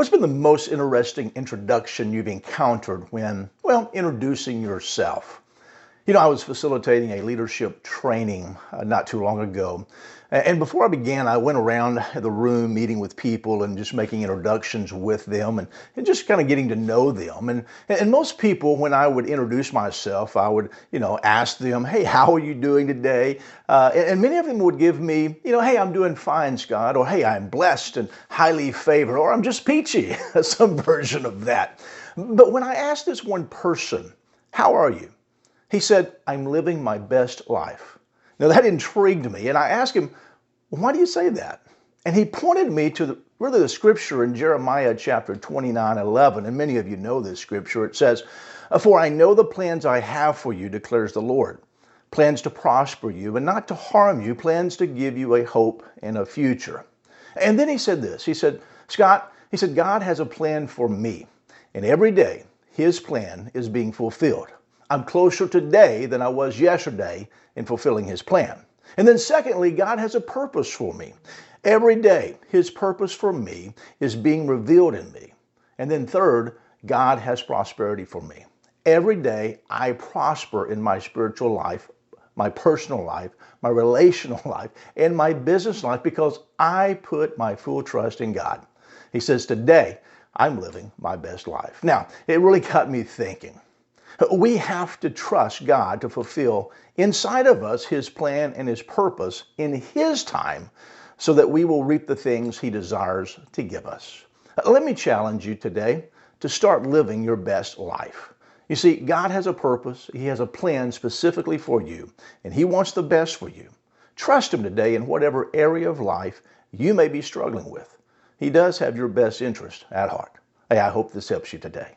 What's been the most interesting introduction you've encountered when, introducing yourself? I was facilitating a leadership training not too long ago. And before I began, I went around the room meeting with people and just making introductions with them and just kind of getting to know them. And most people, when I would introduce myself, I would, ask them, hey, how are you doing today? And many of them would give me, hey, I'm doing fine, Scott, or hey, I'm blessed and highly favored, or I'm just peachy, some version of that. But when I asked this one person, how are you? He said, I'm living my best life. Now that intrigued me, and I asked him, why do you say that? And he pointed me to the scripture in Jeremiah chapter 29:11, and many of you know this scripture. It says, for I know the plans I have for you, declares the Lord. Plans to prosper you and not to harm you, plans to give you a hope and a future. And then he said this, he said, Scott, God has a plan for me, and every day his plan is being fulfilled. I'm closer today than I was yesterday in fulfilling his plan. And then secondly, God has a purpose for me. Every day, his purpose for me is being revealed in me. And then third, God has prosperity for me. Every day, I prosper in my spiritual life, my personal life, my relational life, and my business life because I put my full trust in God. He says, today, I'm living my best life. Now, it really got me thinking. We have to trust God to fulfill inside of us his plan and his purpose in his time so that we will reap the things he desires to give us. Let me challenge you today to start living your best life. You see, God has a purpose. He has a plan specifically for you, and he wants the best for you. Trust him today in whatever area of life you may be struggling with. He does have your best interest at heart. Hey, I hope this helps you today.